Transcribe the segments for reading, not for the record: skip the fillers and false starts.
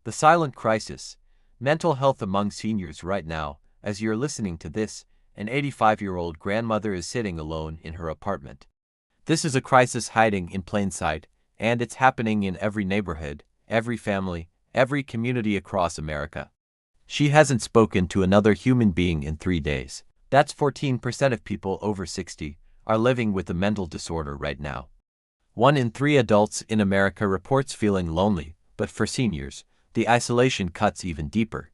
The silent crisis. Mental health among seniors right now. As you're listening to this, an 85-year-old grandmother is sitting alone in her apartment. This is a crisis hiding in plain sight, and it's happening in every neighborhood, every family, every community across America. She hasn't spoken to another human being in 3 days. That's 14% of people over 60 are living with a mental disorder right now. 1 in 3 adults in America reports feeling lonely, but for seniors, the isolation cuts even deeper.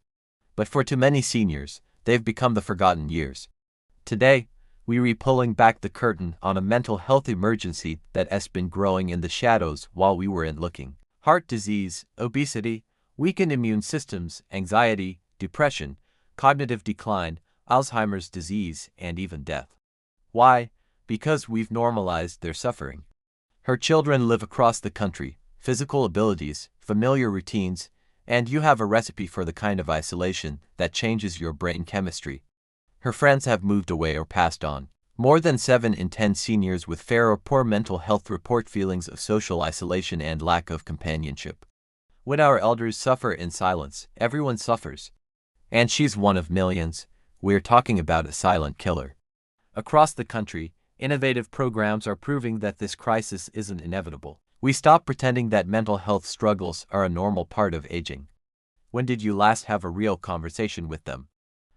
But for too many seniors, they've become the forgotten years. Today, we're pulling back the curtain on a mental health emergency that has been growing in the shadows while we weren't looking. Heart disease, obesity, weakened immune systems, anxiety, depression, cognitive decline, Alzheimer's disease, and even death. Why? Because we've normalized their suffering. Her children live across the country, physical abilities, familiar routines, and you have a recipe for the kind of isolation that changes your brain chemistry. Her friends have moved away or passed on. More than 7 in 10 seniors with fair or poor mental health report feelings of social isolation and lack of companionship. When our elders suffer in silence, everyone suffers. And she's one of millions. We're talking about a silent killer. Across the country, innovative programs are proving that this crisis isn't inevitable. We stop pretending that mental health struggles are a normal part of aging. When did you last have a real conversation with them?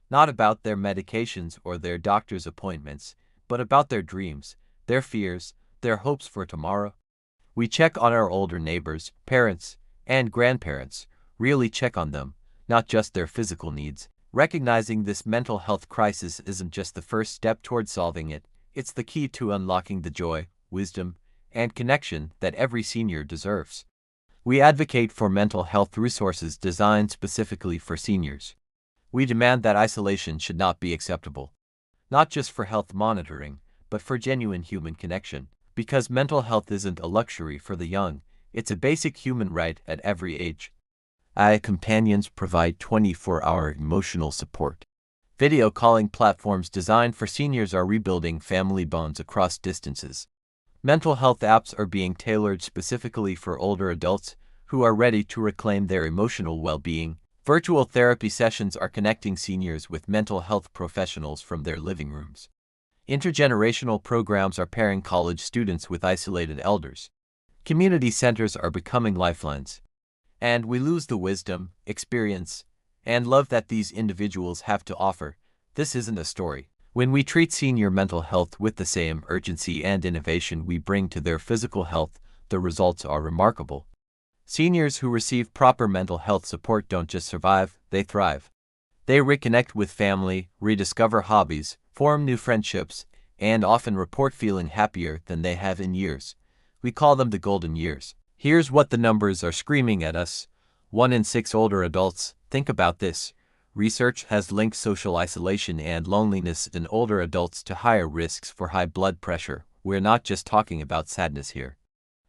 Not about their medications or their doctor's appointments, but about their dreams, their fears, their hopes for tomorrow. We check on our older neighbors, parents, and grandparents, really check on them, not just their physical needs. Recognizing this mental health crisis isn't just the first step toward solving it, it's the key to unlocking the joy, wisdom, and connection that every senior deserves. We advocate for mental health resources designed specifically for seniors. We demand that isolation should not be acceptable. Not just for health monitoring, but for genuine human connection. Because mental health isn't a luxury for the young, it's a basic human right at every age. AI companions provide 24-hour emotional support. Video calling platforms designed for seniors are rebuilding family bonds across distances. Mental health apps are being tailored specifically for older adults who are ready to reclaim their emotional well-being. Virtual therapy sessions are connecting seniors with mental health professionals from their living rooms. Intergenerational programs are pairing college students with isolated elders. Community centers are becoming lifelines. And we lose the wisdom, experience, and love that these individuals have to offer. This isn't a story. When we treat senior mental health with the same urgency and innovation we bring to their physical health, the results are remarkable. Seniors who receive proper mental health support don't just survive, they thrive. They reconnect with family, rediscover hobbies, form new friendships, and often report feeling happier than they have in years. We call them the golden years. Here's what the numbers are screaming at us. 1 in 6 older adults. Think about this. Research has linked social isolation and loneliness in older adults to higher risks for high blood pressure. We're not just talking about sadness here.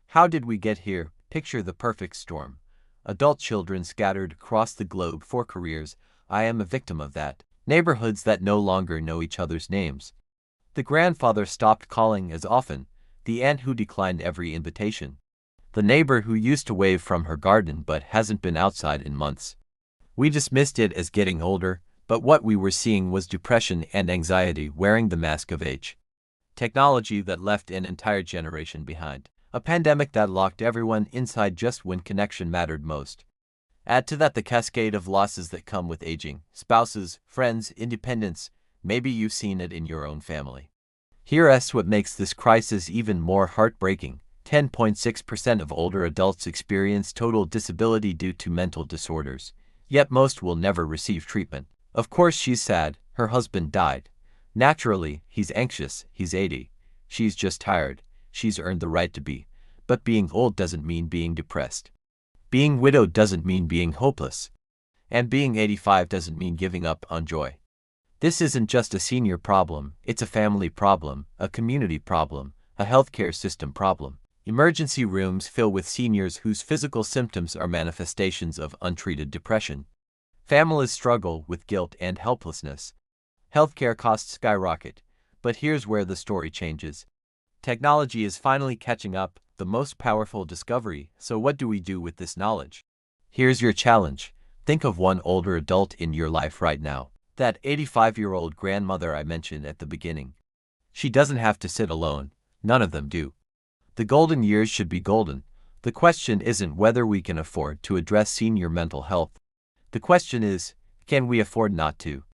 How did we get here? Picture the perfect storm. Adult children scattered across the globe for careers. I am a victim of that. Neighborhoods that no longer know each other's names. The grandfather stopped calling as often. The aunt who declined every invitation. The neighbor who used to wave from her garden but hasn't been outside in months. We dismissed it as getting older, but what we were seeing was depression and anxiety wearing the mask of age. Technology that left an entire generation behind. A pandemic that locked everyone inside just when connection mattered most. Add to that the cascade of losses that come with aging. Spouses, friends, independence. Maybe you've seen it in your own family. Here's what makes this crisis even more heartbreaking. 10.6% of older adults experience total disability due to mental disorders. Yet most will never receive treatment. Of course she's sad, her husband died. Naturally, he's anxious, he's 80. She's just tired, she's earned the right to be. But being old doesn't mean being depressed. Being widowed doesn't mean being hopeless. And being 85 doesn't mean giving up on joy. This isn't just a senior problem, it's a family problem, a community problem, a healthcare system problem. Emergency rooms fill with seniors whose physical symptoms are manifestations of untreated depression. Families struggle with guilt and helplessness. Healthcare costs skyrocket. But here's where the story changes. Technology is finally catching up, the most powerful discovery. So what do we do with this knowledge? Here's your challenge. Think of one older adult in your life right now. That 85-year-old grandmother I mentioned at the beginning. She doesn't have to sit alone. None of them do. The golden years should be golden. The question isn't whether we can afford to address senior mental health. The question is, can we afford not to?